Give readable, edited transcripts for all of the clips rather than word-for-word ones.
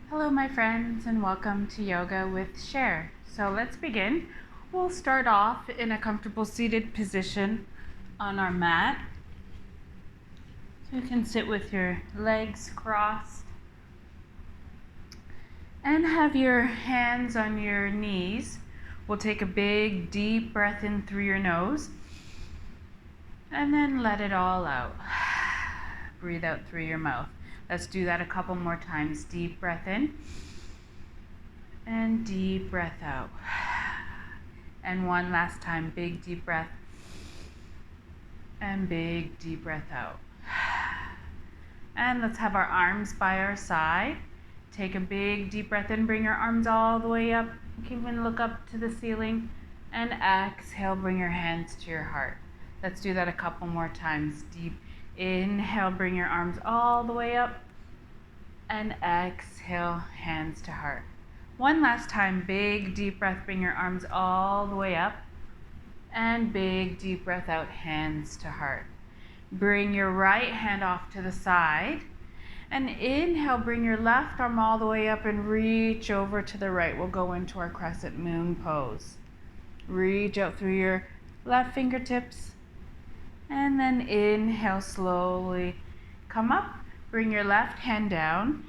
Hello my friends and welcome to Yoga with Cher. So let's begin. We'll start off in a comfortable seated position on our mat. So you can sit with your legs crossed and have your hands on your knees. We'll take a big deep breath in through your nose and then let it all out. Breathe out through your mouth. Let's do that a couple more times. Deep breath in and deep breath out. And one last time, big deep breath and big deep breath out. And let's have our arms by our side. Take a big deep breath in, bring your arms all the way up. You can even look up to the ceiling. And exhale, bring your hands to your heart. Let's do that a couple more times. Deep inhale, bring your arms all the way up. And exhale, hands to heart. One last time, big deep breath, bring your arms all the way up. And big deep breath out, hands to heart. Bring your right hand off to the side. And inhale, bring your left arm all the way up and reach over to the right. We'll go into our Crescent Moon pose. Reach out through your left fingertips. And then inhale, slowly come up. Bring your left hand down.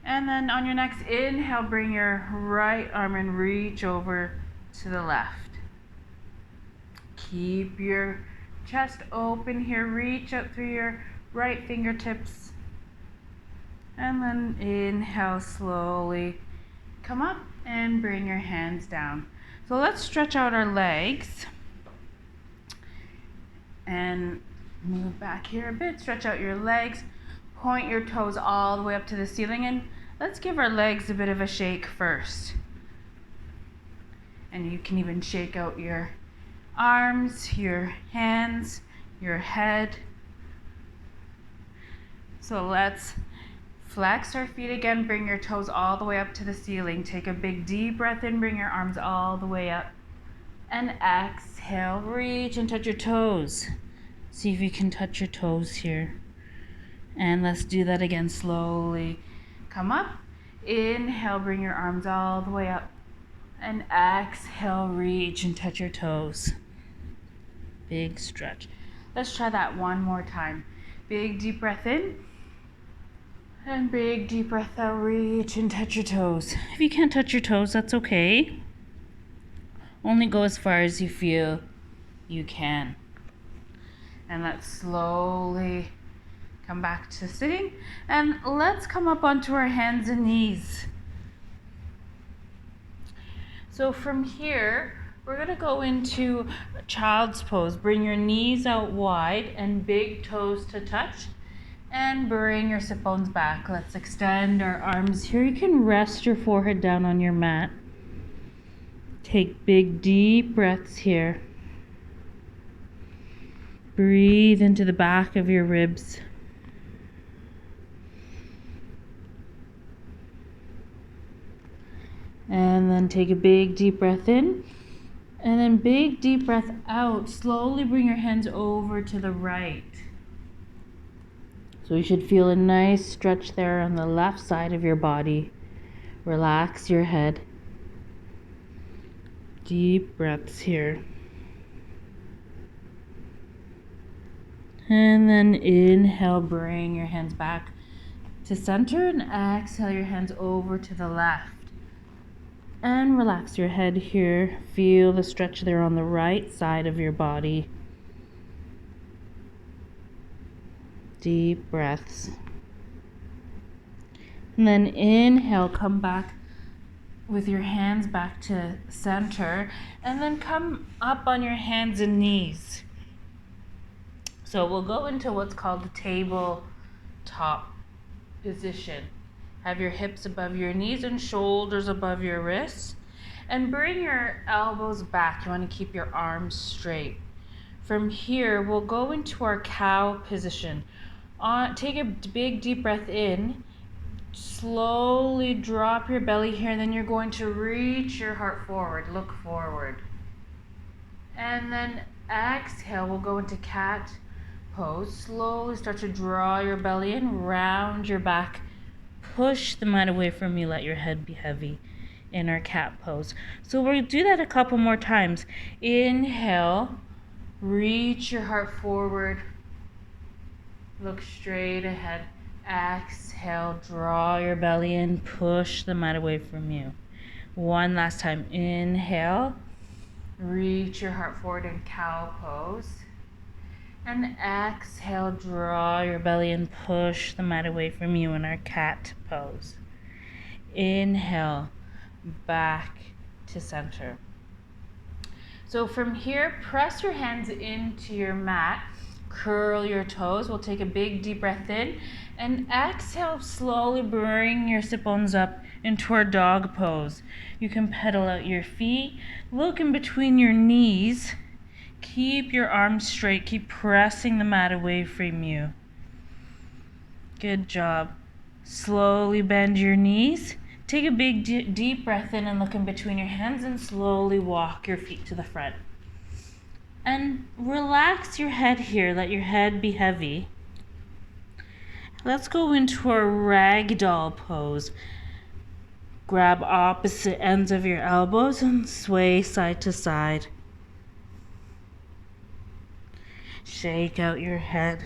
And then on your next inhale, bring your right arm and reach over to the left. Keep your chest open here. Reach out through your right fingertips. And then inhale, slowly come up and bring your hands down. So let's stretch out our legs. And move back here a bit. Stretch out your legs. Point your toes all the way up to the ceiling, and let's give our legs a bit of a shake first. And you can even shake out your arms, your hands, your head. So let's flex our feet again. Bring your toes all the way up to the ceiling. Take a big deep breath in. Bring your arms all the way up. And exhale, reach and touch your toes. See if you can touch your toes here. And let's do that again slowly. Come up. Inhale, bring your arms all the way up. And exhale, reach and touch your toes. Big stretch. Let's try that one more time. Big deep breath in. And big deep breath out. Reach and touch your toes. If you can't touch your toes, that's okay. Only go as far as you feel you can. And let's slowly come back to sitting, and let's come up onto our hands and knees. So from here, we're going to go into child's pose. Bring your knees out wide and big toes to touch, and bring your sit bones back. Let's extend our arms here. You can rest your forehead down on your mat. Take big deep breaths here. Breathe into the back of your ribs. And then take a big deep breath in. And then big deep breath out. Slowly bring your hands over to the right. So you should feel a nice stretch there on the left side of your body. Relax your head. Deep breaths here. And then inhale, bring your hands back to center, and exhale your hands over to the left. And relax your head here. Feel the stretch there on the right side of your body. Deep breaths. And then inhale, come back with your hands back to center, and then come up on your hands and knees. So we'll go into what's called the tabletop position. Have your hips above your knees and shoulders above your wrists. And bring your elbows back. You want to keep your arms straight. From here, we'll go into our cow position. Take a big deep breath in. Slowly drop your belly here, and then you're going to reach your heart forward. Look forward. And then exhale, we'll go into cat pose. Slowly start to draw your belly in, round your back push the mat away from you. Let your head be heavy in our cat pose. So we'll do that a couple more times. Inhale, reach your heart forward. Look straight ahead. Exhale, draw your belly in, push the mat away from you. One last time. Inhale, reach your heart forward in cow pose. And exhale, draw your belly and push the mat away from you in our cat pose. Inhale, back to center. So from here, press your hands into your mat, curl your toes. We'll take a big deep breath in and exhale, slowly bring your sit bones up into our dog pose. You can pedal out your feet, look in between your knees. Keep your arms straight. Keep pressing the mat away from you. Good job. Slowly bend your knees. Take a big deep breath in and look in between your hands and slowly walk your feet to the front. And relax your head here. Let your head be heavy. Let's go into our Ragdoll Pose. Grab opposite ends of your elbows and sway side to side. Shake out your head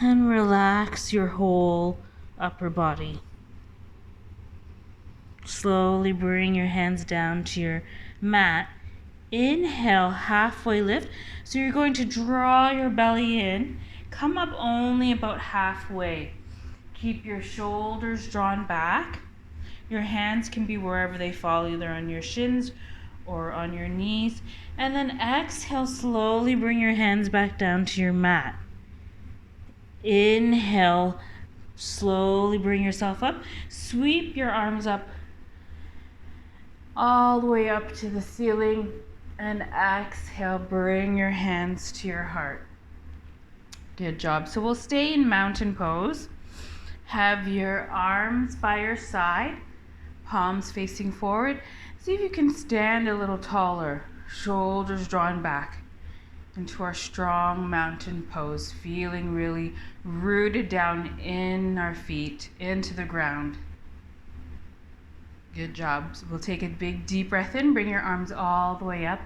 and relax your whole upper body. Slowly bring your hands down to your mat. Inhale, halfway lift. So you're going to draw your belly in. Come up only about halfway. Keep your shoulders drawn back. Your hands can be wherever they fall, either on your shins or on your knees. And then exhale, slowly bring your hands back down to your mat. Inhale, slowly bring yourself up. Sweep your arms up all the way up to the ceiling. And exhale, bring your hands to your heart. Good job. So we'll stay in mountain pose. Have your arms by your side, palms facing forward. See if you can stand a little taller, shoulders drawn back into our strong mountain pose, feeling really rooted down in our feet, into the ground. Good job. So we'll take a big deep breath in, bring your arms all the way up.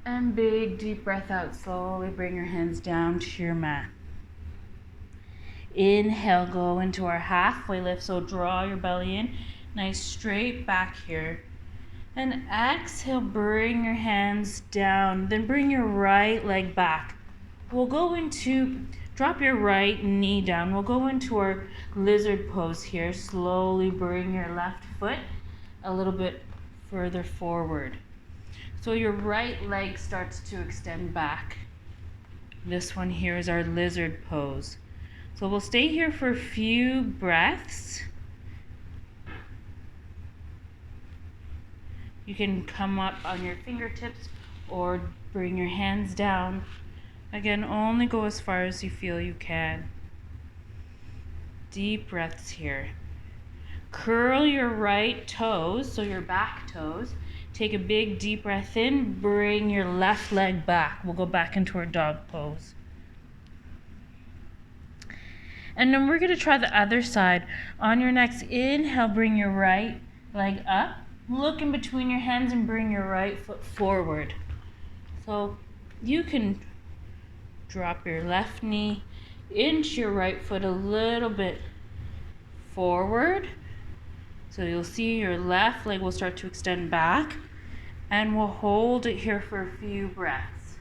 And big deep breath out, slowly bring your hands down to your mat. Inhale, go into our halfway lift, so draw your belly in. Nice straight back here. And exhale, bring your hands down. Then bring your right leg back. We'll go into, drop your right knee down. We'll go into our lizard pose here. Slowly bring your left foot a little bit further forward. So your right leg starts to extend back. This one here is our lizard pose. So we'll stay here for a few breaths. You can come up on your fingertips or bring your hands down. Again, only go as far as you feel you can. Deep breaths here. Curl your right toes, so your back toes. Take a big deep breath in, bring your left leg back. We'll go back into our dog pose. And then we're gonna try the other side. On your next inhale, bring your right leg up. Look in between your hands and bring your right foot forward. So you can drop your left knee, inch your right foot a little bit forward. So you'll see your left leg will start to extend back, and we'll hold it here for a few breaths.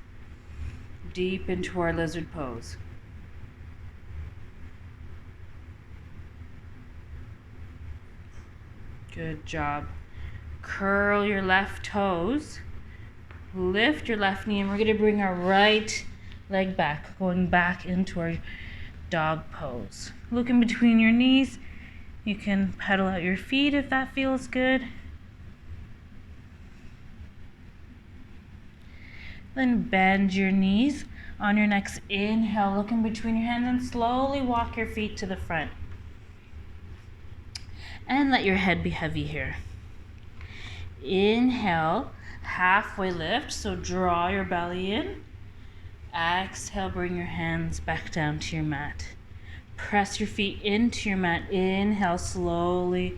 Deep into our lizard pose. Good job. Curl your left toes, lift your left knee, and we're going to bring our right leg back, going back into our dog pose. Look in between your knees. You can pedal out your feet if that feels good. Then bend your knees. On your next inhale, look in between your hands and slowly walk your feet to the front. And let your head be heavy here. Inhale, halfway lift, so draw your belly in. Exhale, bring your hands back down to your mat. Press your feet into your mat. Inhale, slowly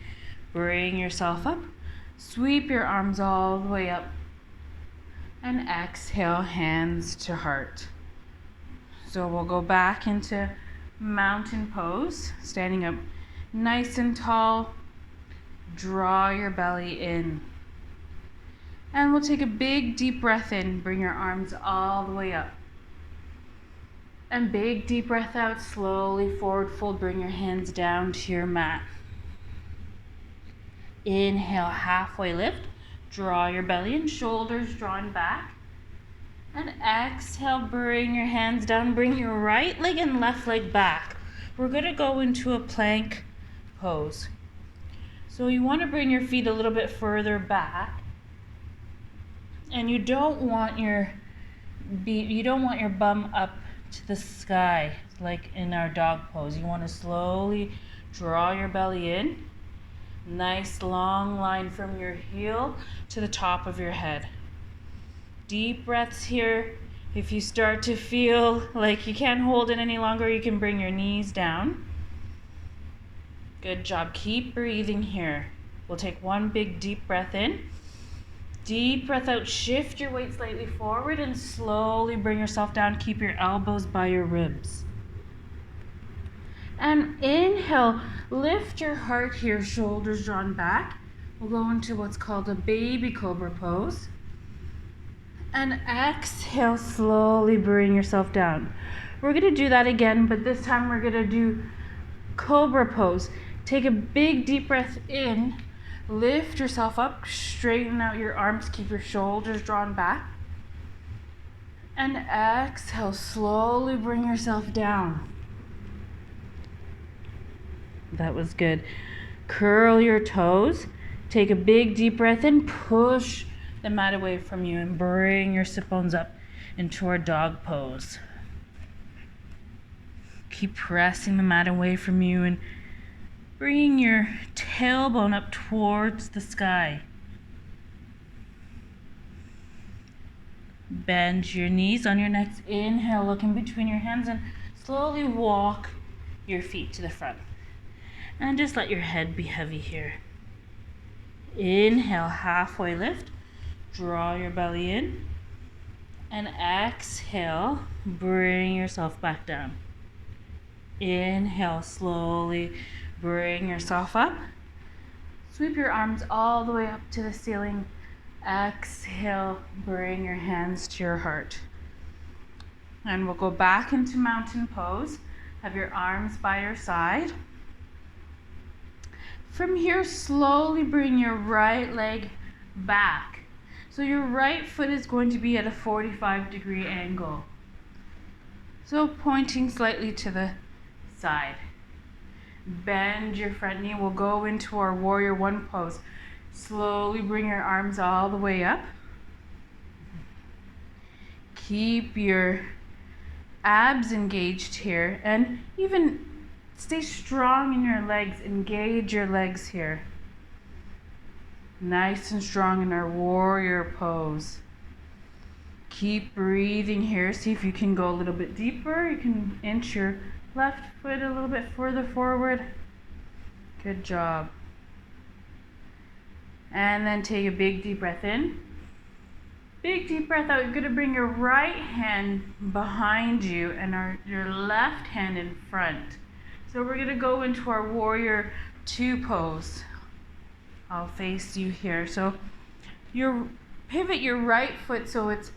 bring yourself up. Sweep your arms all the way up. And exhale, hands to heart. So we'll go back into mountain pose, standing up nice and tall. Draw your belly in. And we'll take a big deep breath in. Bring your arms all the way up. And big deep breath out, slowly forward fold. Bring your hands down to your mat. Inhale, halfway lift. Draw your belly in, shoulders drawn back. And exhale, bring your hands down. Bring your right leg and left leg back. We're going to go into a plank pose. So you want to bring your feet a little bit further back. And you don't want your bum up to the sky like in our dog pose. You want to slowly draw your belly in. Nice long line from your heel to the top of your head. Deep breaths here. If you start to feel like you can't hold it any longer, you can bring your knees down. Good job. Keep breathing here. We'll take one big deep breath in. Deep breath out. Shift your weight slightly forward and slowly bring yourself down. Keep your elbows by your ribs. And inhale. Lift your heart here, shoulders drawn back. We'll go into what's called a baby Cobra Pose. And exhale, slowly bring yourself down. We're going to do that again, but this time we're going to do Cobra Pose. Take a big deep breath in. Lift yourself up, straighten out your arms, keep your shoulders drawn back. And exhale, slowly bring yourself down. That was good. Curl your toes. Take a big deep breath in. Push the mat away from you and bring your sit bones up into our dog pose. Keep pressing the mat away from you and bringing your tailbone up towards the sky. Bend your knees on your next inhale. Look in between your hands and slowly walk your feet to the front. And just let your head be heavy here. Inhale, halfway lift. Draw your belly in. And exhale, bring yourself back down. Inhale, slowly bring yourself up. Sweep your arms all the way up to the ceiling. Exhale, bring your hands to your heart. And we'll go back into mountain pose. Have your arms by your side. From here, slowly bring your right leg back. So your right foot is going to be at a 45-degree angle. So pointing slightly to the side. Bend your front knee. We'll go into our warrior one pose. Slowly bring your arms all the way up. Keep your abs engaged here and even stay strong in your legs. Engage your legs here. Nice and strong in our warrior pose. Keep breathing here. See if you can go a little bit deeper. You can inch your left foot a little bit further forward. Good job. And then take a big deep breath in. Big deep breath out. You're going to bring your right hand behind you and your left hand in front. So we're going to go into our warrior two pose. I'll face you here. So you pivot your right foot so it's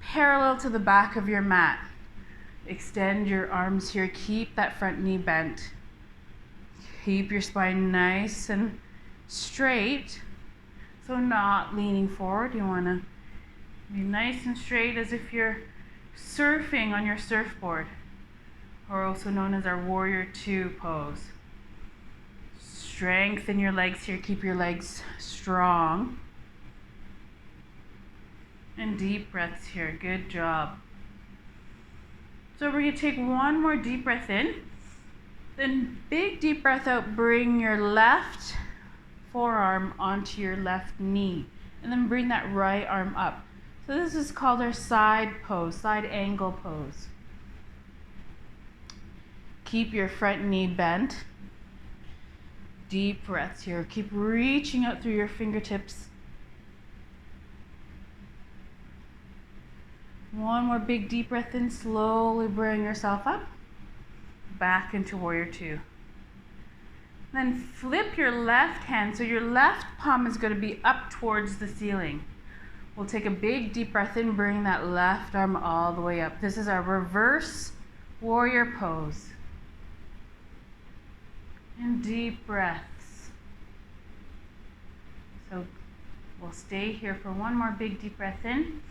parallel to the back of your mat. Extend your arms here. Keep that front knee bent. Keep your spine nice and straight. So not leaning forward. You want to be nice and straight as if you're surfing on your surfboard, or also known as our warrior two pose. Strengthen your legs here. Keep your legs strong. And deep breaths here. Good job. So we're going to take one more deep breath in. Then big deep breath out. Bring your left forearm onto your left knee. And then bring that right arm up. So this is called our side pose, side angle pose. Keep your front knee bent. Deep breaths here. Keep reaching out through your fingertips. One more big deep breath in. Slowly bring yourself up. Back into warrior two. Then flip your left hand. So your left palm is going to be up towards the ceiling. We'll take a big deep breath in. Bring that left arm all the way up. This is our reverse warrior pose. And deep breaths. So we'll stay here for one more big deep breath in.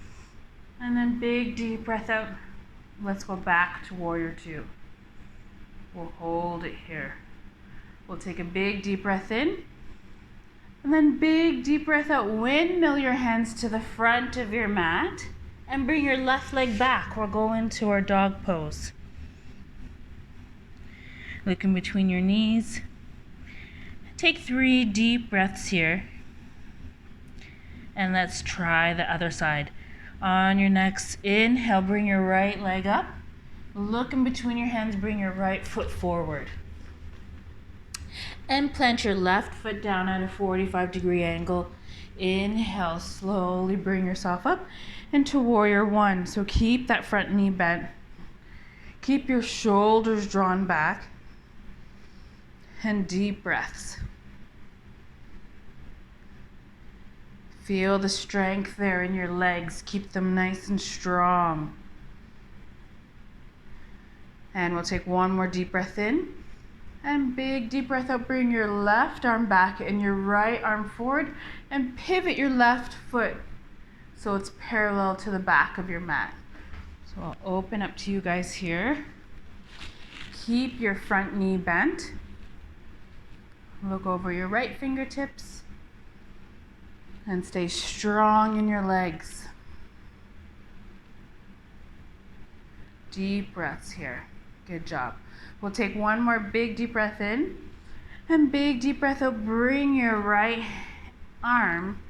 And then big deep breath out. Let's go back to warrior two. We'll hold it here. We'll take a big deep breath in. And then big deep breath out. Windmill your hands to the front of your mat. And bring your left leg back. We'll go into our dog pose. Look in between your knees. Take 3 deep breaths here. And let's try the other side. On your next inhale, bring your right leg up. Look in between your hands, bring your right foot forward. And plant your left foot down at a 45-degree angle. Inhale, slowly bring yourself up into warrior one. So keep that front knee bent. Keep your shoulders drawn back. And deep breaths. Feel the strength there in your legs. Keep them nice and strong. And we'll take one more deep breath in. And big deep breath out. Bring your left arm back and your right arm forward. And pivot your left foot so it's parallel to the back of your mat. So I'll open up to you guys here. Keep your front knee bent. Look over your right fingertips. And stay strong in your legs. Deep breaths here. Good job. We'll take one more big deep breath in. And big deep breath out. Bring your right arm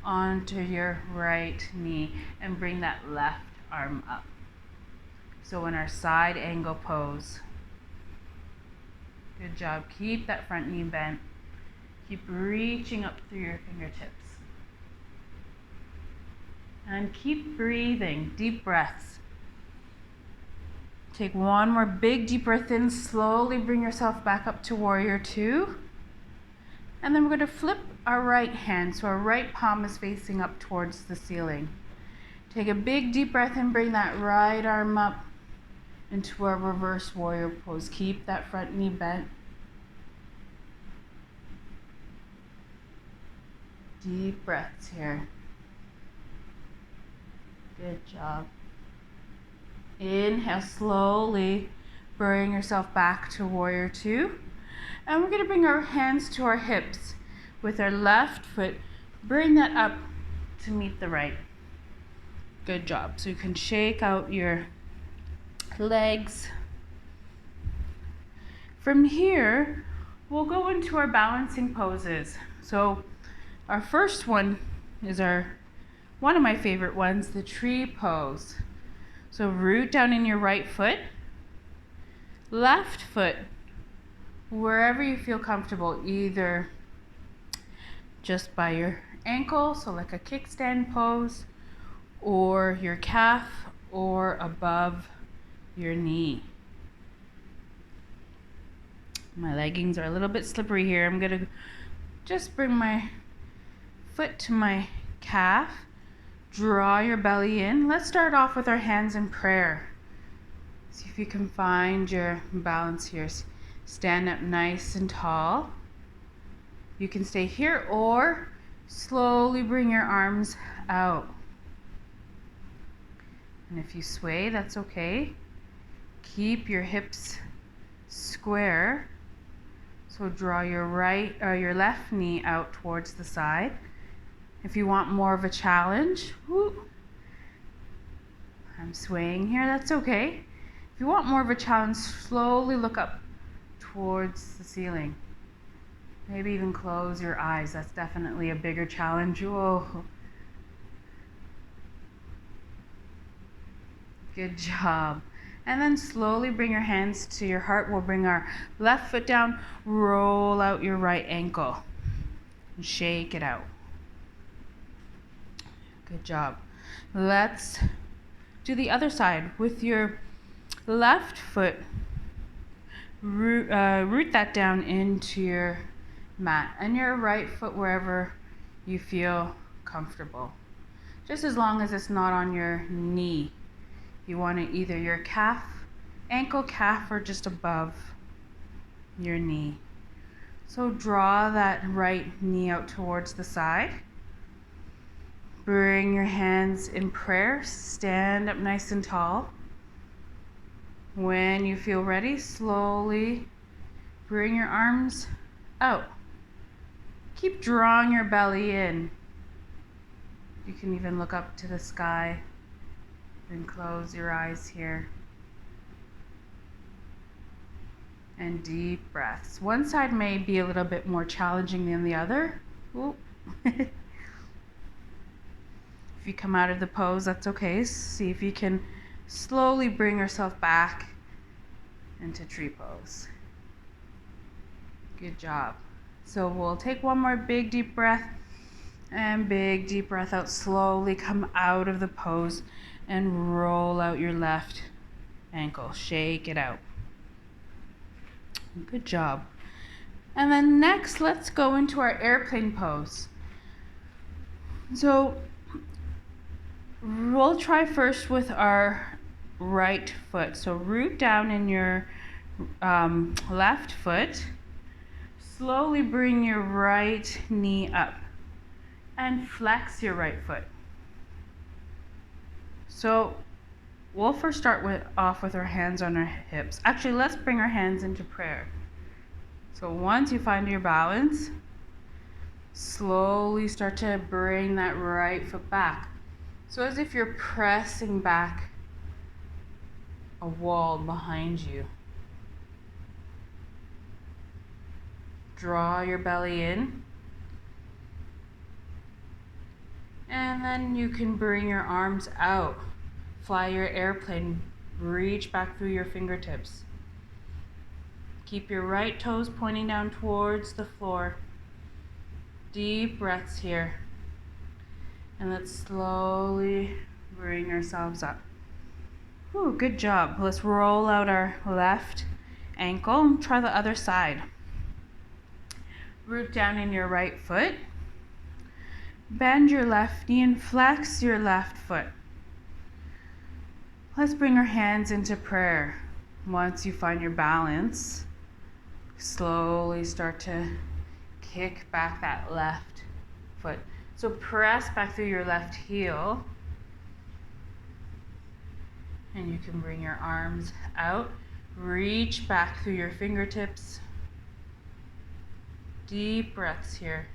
onto your right knee. And bring that left arm up. So in our side angle pose. Good job. Keep that front knee bent. Keep reaching up through your fingertips. And keep breathing. Deep breaths. Take one more big deep breath in. Slowly bring yourself back up to warrior two. And then we're going to flip our right hand. So our right palm is facing up towards the ceiling. Take a big deep breath in. Bring that right arm up into our reverse warrior pose. Keep that front knee bent. Deep breaths here. Good job. Inhale slowly. Bring yourself back to warrior two. And we're going to bring our hands to our hips with our left foot. Bring that up to meet the right. Good job. So you can shake out your legs. From here, we'll go into our balancing poses. So our first one is one of my favorite ones, the tree pose. So root down in your right foot, left foot, wherever you feel comfortable, either just by your ankle, so like a kickstand pose, or your calf, or above your knee. My leggings are a little bit slippery here. I'm gonna just bring my foot to my calf. Draw your belly in. Let's start off with our hands in prayer. See if you can find your balance here. Stand up nice and tall. You can stay here or slowly bring your arms out. And if you sway, that's okay. Keep your hips square. So draw your right or your left knee out towards the side. If you want more of a challenge, I'm swaying here, that's okay. If you want more of a challenge, slowly look up towards the ceiling. Maybe even close your eyes. That's definitely a bigger challenge. Whoa. Good job. And then slowly bring your hands to your heart. We'll bring our left foot down, roll out your right ankle, and shake it out. Good job. Let's do the other side. With your left foot, root that down into your mat, and your right foot wherever you feel comfortable. Just as long as it's not on your knee. You want it either your calf, ankle, calf, or just above your knee. So draw that right knee out towards the side. Bring your hands in prayer. Stand up nice and tall. When you feel ready, slowly bring your arms out. Keep drawing your belly in. You can even look up to the sky and close your eyes here. And deep breaths. One side may be a little bit more challenging than the other. If you come out of the pose, that's okay. See if you can slowly bring yourself back into tree pose. Good job. So we'll take one more big deep breath, and big deep breath out. Slowly come out of the pose and roll out your left ankle. Shake it out. Good job. And then next, let's go into our airplane pose. So we'll try first with our right foot. So root down in your left foot. Slowly bring your right knee up and flex your right foot. So we'll first start off with our hands on our hips. Actually, let's bring our hands into prayer. So once you find your balance, slowly start to bring that right foot back. So as if you're pressing back a wall behind you. Draw your belly in. And then you can bring your arms out. Fly your airplane. Reach back through your fingertips. Keep your right toes pointing down towards the floor. Deep breaths here. And let's slowly bring ourselves up. Ooh, good job. Let's roll out our left ankle and try the other side. Root down in your right foot. Bend your left knee and flex your left foot. Let's bring our hands into prayer. Once you find your balance, slowly start to kick back that left foot. So press back through your left heel. And you can bring your arms out. Reach back through your fingertips. Deep breaths here.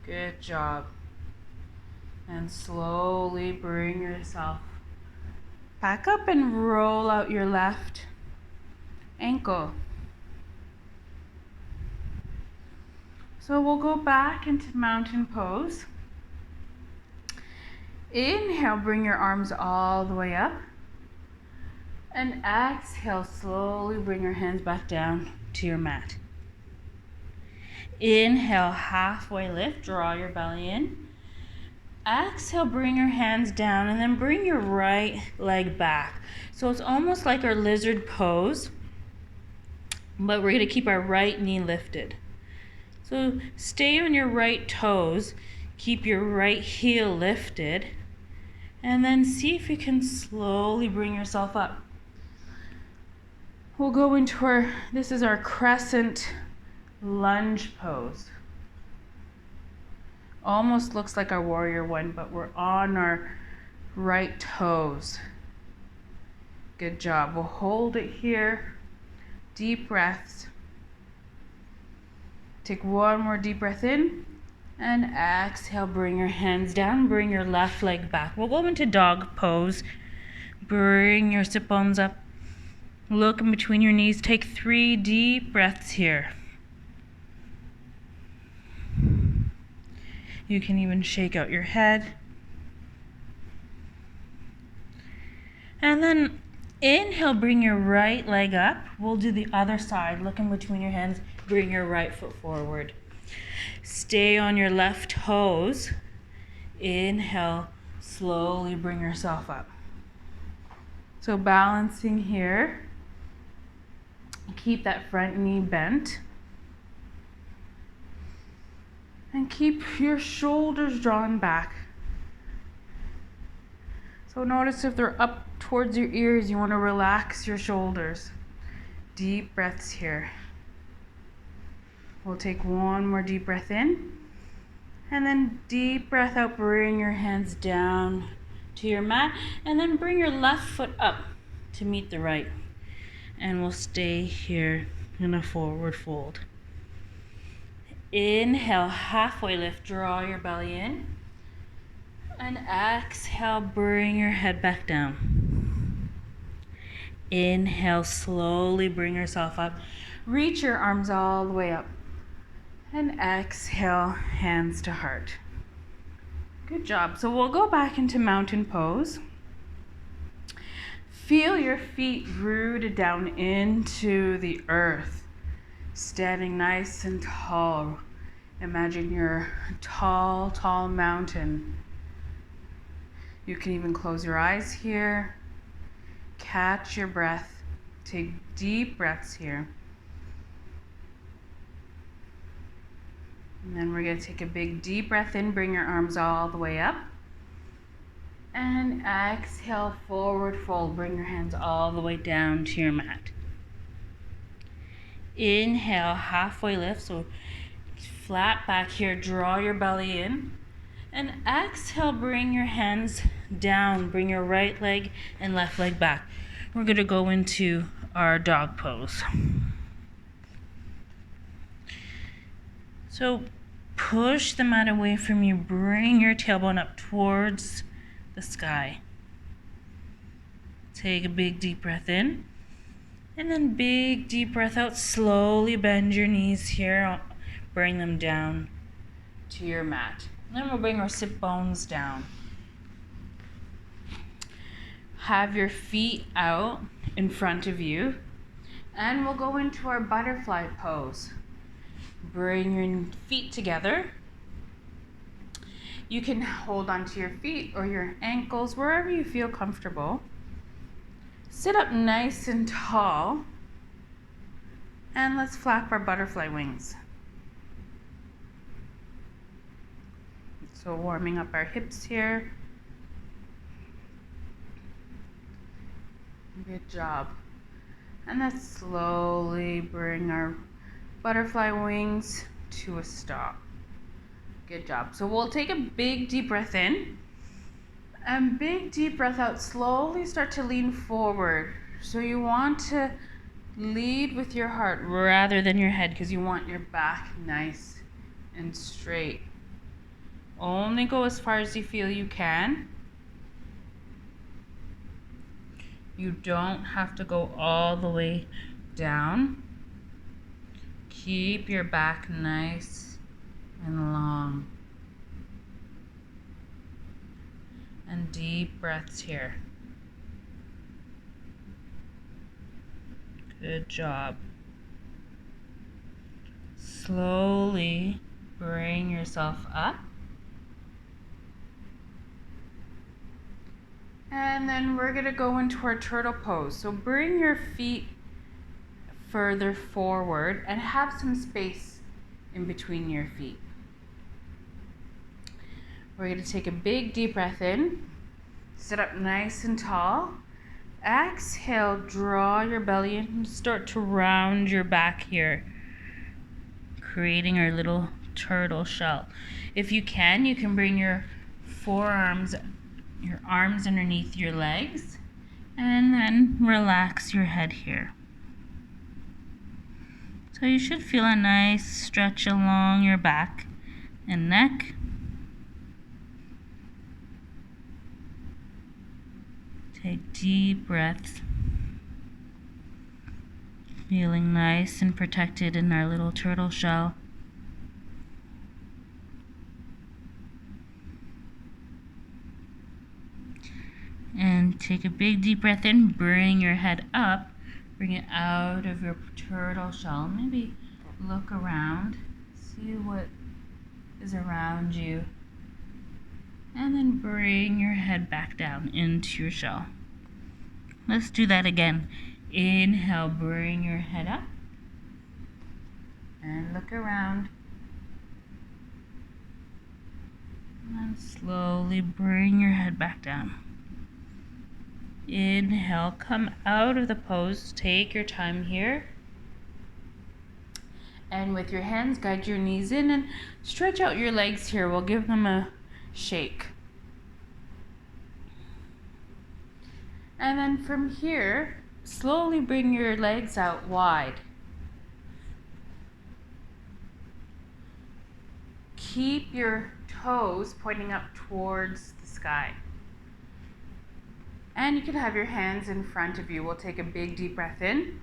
Good job. And slowly bring yourself back up and roll out your left ankle. So we'll go back into mountain pose. Inhale, bring your arms all the way up. And exhale, slowly bring your hands back down to your mat. Inhale, halfway lift, draw your belly in. Exhale, bring your hands down and then bring your right leg back. So it's almost like our lizard pose, but we're going to keep our right knee lifted. So stay on your right toes, keep your right heel lifted, and then see if you can slowly bring yourself up. We'll go into this is our Crescent Lunge pose. Almost looks like our warrior one, but we're on our right toes. Good job. We'll hold it here. Deep breaths. Take one more deep breath in. And exhale, bring your hands down. Bring your left leg back. We'll go into dog pose. Bring your sit bones up. Look in between your knees. Take 3 deep breaths here. You can even shake out your head. And then inhale, bring your right leg up. We'll do the other side. Look in between your hands. Bring your right foot forward. Stay on your left toes. Inhale, slowly bring yourself up. So balancing here. Keep that front knee bent. And keep your shoulders drawn back. So notice if they're up towards your ears, you want to relax your shoulders. Deep breaths here. We'll take one more deep breath in. And then deep breath out, bring your hands down to your mat. And then bring your left foot up to meet the right. And we'll stay here in a forward fold. Inhale, halfway lift, draw your belly in. And exhale, bring your head back down. Inhale, slowly bring yourself up. Reach your arms all the way up. And exhale, hands to heart. Good job. So we'll go back into mountain pose. Feel your feet rooted down into the earth. Standing nice and tall. Imagine you're a tall, tall mountain. You can even close your eyes here. Catch your breath. Take deep breaths here. And then we're going to take a big deep breath in. Bring your arms all the way up. And exhale, forward fold. Bring your hands all the way down to your mat. Inhale, halfway lift. So flat back here. Draw your belly in. And exhale, bring your hands down. Bring your right leg and left leg back. We're going to go into our dog pose. So push the mat away from you. Bring your tailbone up towards the sky. Take a big deep breath in. And then big deep breath out. Slowly bend your knees here. Bring them down to your mat. Then we'll bring our sit bones down. Have your feet out in front of you. And we'll go into our butterfly pose. Bring your feet together. You can hold onto your feet or your ankles, wherever you feel comfortable. Sit up nice and tall. And let's flap our butterfly wings. So warming up our hips here. Good job. And let's slowly bring our butterfly wings to a stop. Good job. So we'll take a big deep breath in. And big deep breath out. Slowly start to lean forward. So you want to lead with your heart rather than your head because you want your back nice and straight. Only go as far as you feel you can. You don't have to go all the way down. Keep your back nice and long. And deep breaths here. Good job. Slowly bring yourself up. And then we're going to go into our turtle pose. So bring your feet further forward and have some space in between your feet. We're going to take a big deep breath in. Sit up nice and tall. Exhale, draw your belly in and start to round your back here, creating our little turtle shell. If you can bring your forearms, your arms underneath your legs, and then relax your head here. So you should feel a nice stretch along your back and neck. Take deep breaths, feeling nice and protected in our little turtle shell. And take take a big deep breath in, bring your head up, bring it out of your turtle shell. Maybe look around, see what is around you, and then bring your head back down into your shell. Let's do that again. Inhale, bring your head up, and look around. And slowly bring your head back down. Inhale, come out of the pose. Take your time here. And with your hands, guide your knees in and stretch out your legs here. We'll give them a shake. And then from here, slowly bring your legs out wide. Keep your toes pointing up towards the sky. And you can have your hands in front of you. We'll take a big deep breath in.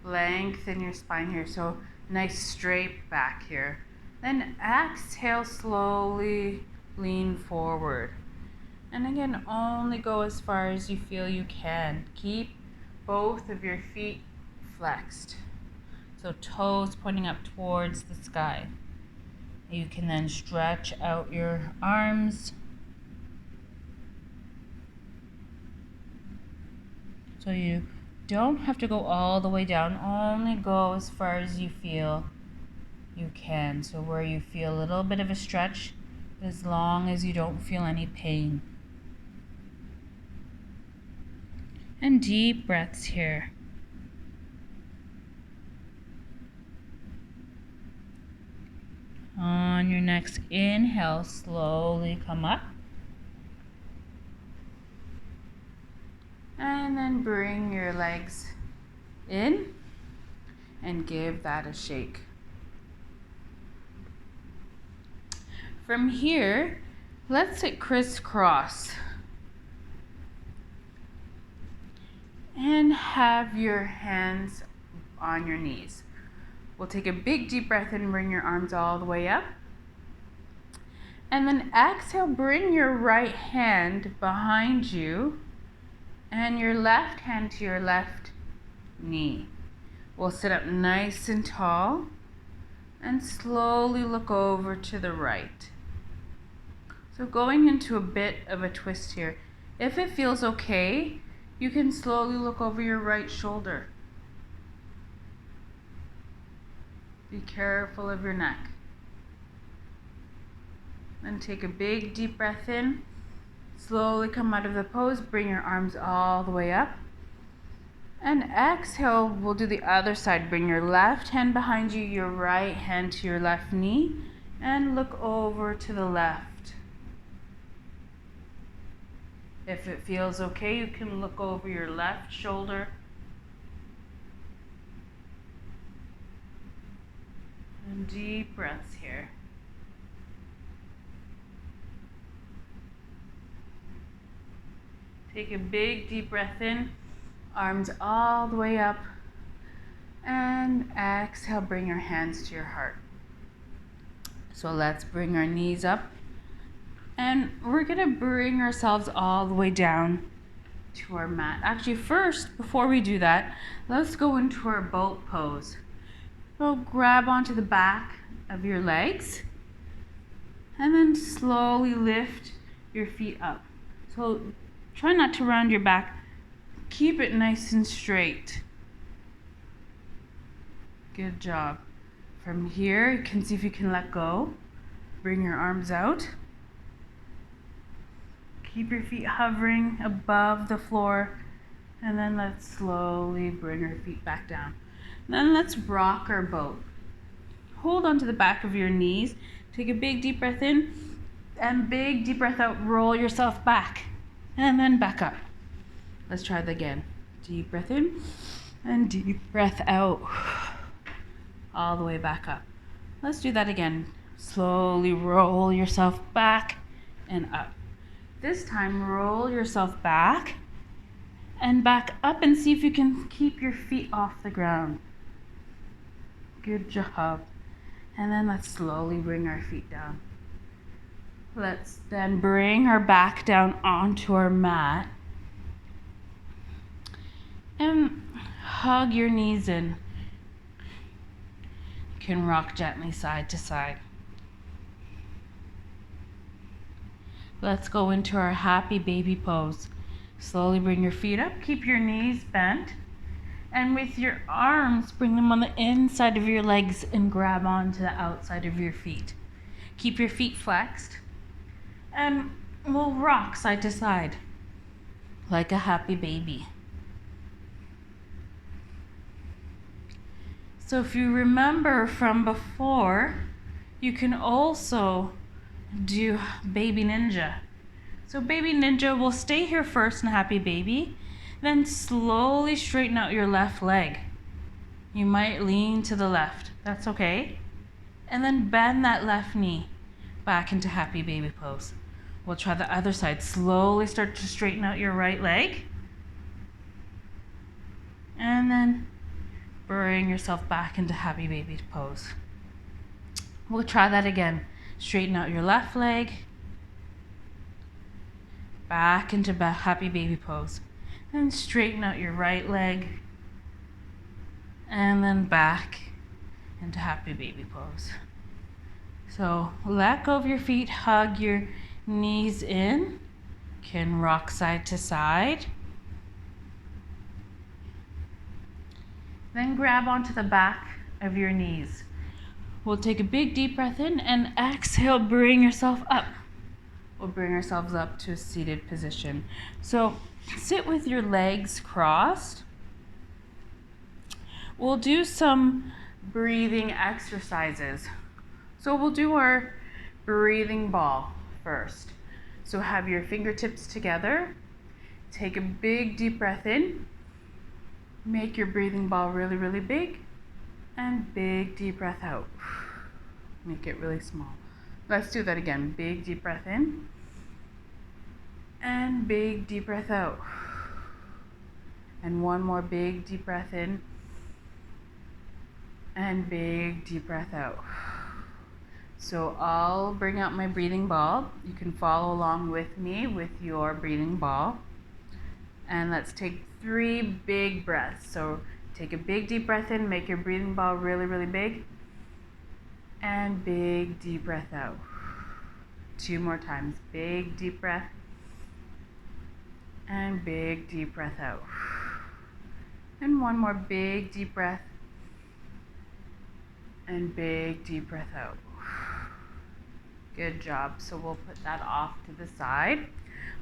Lengthen your spine here. So nice straight back here. Then exhale, slowly lean forward. And again, only go as far as you feel you can. Keep both of your feet flexed. So toes pointing up towards the sky. You can then stretch out your arms. So you don't have to go all the way down, only go as far as you feel you can. So where you feel a little bit of a stretch, as long as you don't feel any pain. And deep breaths here. On your next inhale, slowly come up. And then bring your legs in and give that a shake. From here, let's sit crisscross. And have your hands on your knees. We'll take a big deep breath in, bring your arms all the way up. And then exhale, bring your right hand behind you and your left hand to your left knee. We'll sit up nice and tall and slowly look over to the right. So going into a bit of a twist here. If it feels okay, you can slowly look over your right shoulder. Be careful of your neck. Then take a big deep breath in. Slowly come out of the pose. Bring your arms all the way up. And exhale, we'll do the other side. Bring your left hand behind you, your right hand to your left knee, and look over to the left. If it feels okay, you can look over your left shoulder. And deep breaths here. Take a big deep breath in, arms all the way up, and exhale, bring your hands to your heart. So let's bring our knees up, and we're gonna bring ourselves all the way down to our mat. Actually, first, before we do that, let's go into our boat pose. So grab onto the back of your legs, and then slowly lift your feet up. So try not to round your back. Keep it nice and straight. Good job. From here, you can see if you can let go. Bring your arms out. Keep your feet hovering above the floor. And then let's slowly bring our feet back down. Then let's rock our boat. Hold onto the back of your knees. Take a big deep breath in. And big deep breath out. Roll yourself back. And then back up. Let's try that again. Deep breath in. And deep breath out. All the way back up. Let's do that again. Slowly roll yourself back and up. This time, roll yourself back and back up and see if you can keep your feet off the ground. Good job. And then let's slowly bring our feet down. Let's then bring our back down onto our mat And hug your knees in. You can rock gently side to side. Let's go into our happy baby pose. Slowly bring your feet up, keep your knees bent, and with your arms, bring them on the inside of your legs and grab onto the outside of your feet. Keep your feet flexed, and we'll rock side to side like a happy baby. So if you remember from before, you can also do baby ninja. So baby ninja will stay here first in happy baby, then slowly straighten out your left leg. You might lean to the left, that's okay. And then bend that left knee back into happy baby pose. We'll try the other side. Slowly start to straighten out your right leg. And then bring yourself back into happy baby pose. We'll try that again. Straighten out your left leg. Back into happy baby pose. And straighten out your right leg. And then back into happy baby pose. So let go of your feet, hug your knees in. Can rock side to side. Then grab onto the back of your knees. We'll take a big deep breath in and exhale, bring yourself up. We'll bring ourselves up to a seated position. So sit with your legs crossed. We'll do some breathing exercises. So we'll do our breathing ball first. So have your fingertips together. Take a big deep breath in. Make your breathing ball really, really big. And big deep breath out. Make it really small. Let's do that again. Big deep breath in. And big deep breath out. And one more big deep breath in. And big deep breath out. So I'll bring out my breathing ball. You can follow along with me with your breathing ball. And let's take 3 big breaths. So take a big deep breath in, make your breathing ball really, really big. And big deep breath out. 2 more times. Big deep breath. And big deep breath out. And one more big deep breath. And big deep breath out. Good job. So we'll put that off to the side.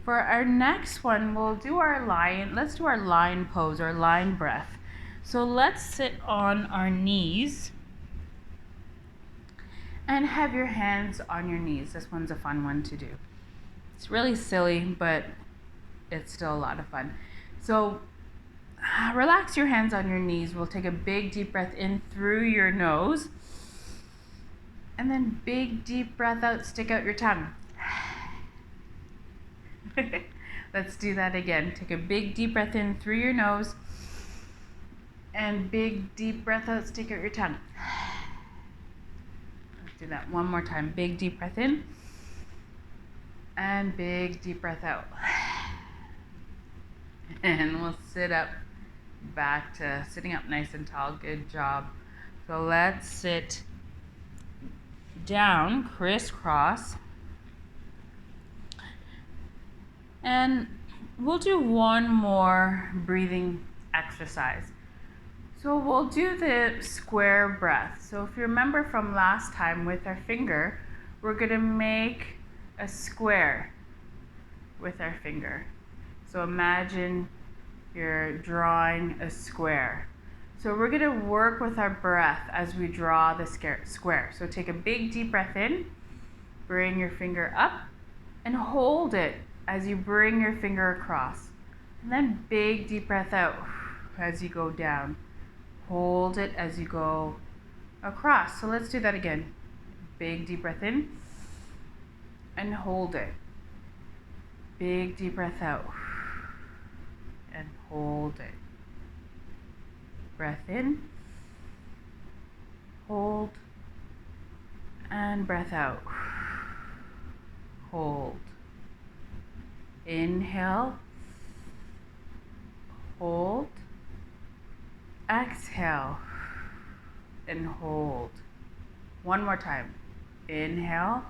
For our next one, we'll do our lion. Let's do our lion pose or lion breath. So let's sit on our knees and have your hands on your knees. This one's a fun one to do. It's really silly, but it's still a lot of fun. So relax your hands on your knees. We'll take a big deep breath in through your nose. And then big deep breath out, stick out your tongue. Let's do that again. Take a big deep breath in through your nose. And big deep breath out, stick out your tongue. Let's do that one more time. Big deep breath in. And big deep breath out. And we'll sit up back to sitting up nice and tall. Good job. So let's sit down, crisscross. And we'll do one more breathing exercise. So we'll do the square breath. So if you remember from last time with our finger, we're going to make a square with our finger. So imagine you're drawing a square. So we're going to work with our breath as we draw the square. So take a big deep breath in, bring your finger up, and hold it as you bring your finger across. And then big deep breath out as you go down. Hold it as you go across. So let's do that again. Big deep breath in and hold it. Big deep breath out and hold it. Breath in, hold, and breath out. Hold. Inhale, hold, exhale and hold. One more time. Inhale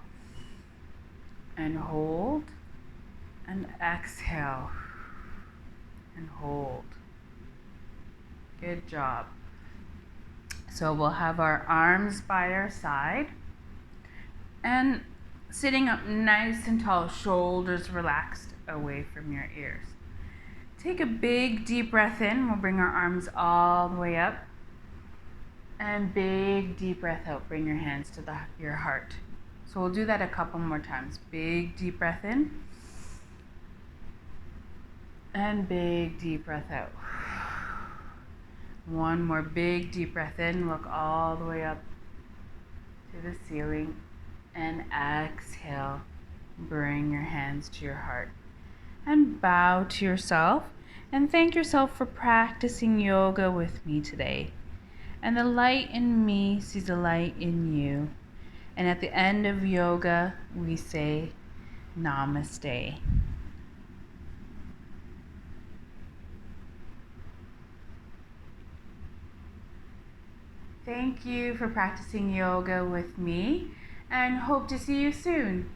and hold, and exhale and hold. Good job. So we'll have our arms by our side and sitting up nice and tall, shoulders relaxed away from your ears. Take a big deep breath in. We'll bring our arms all the way up. And big deep breath out. Bring your hands to your heart. So we'll do that a couple more times. Big deep breath in. And big deep breath out. One more big deep breath in. Look all the way up to the ceiling. And exhale. Bring your hands to your heart. And bow to yourself. And thank yourself for practicing yoga with me today. And the light in me sees the light in you. And at the end of yoga, we say namaste. Thank you for practicing yoga with me, and hope to see you soon.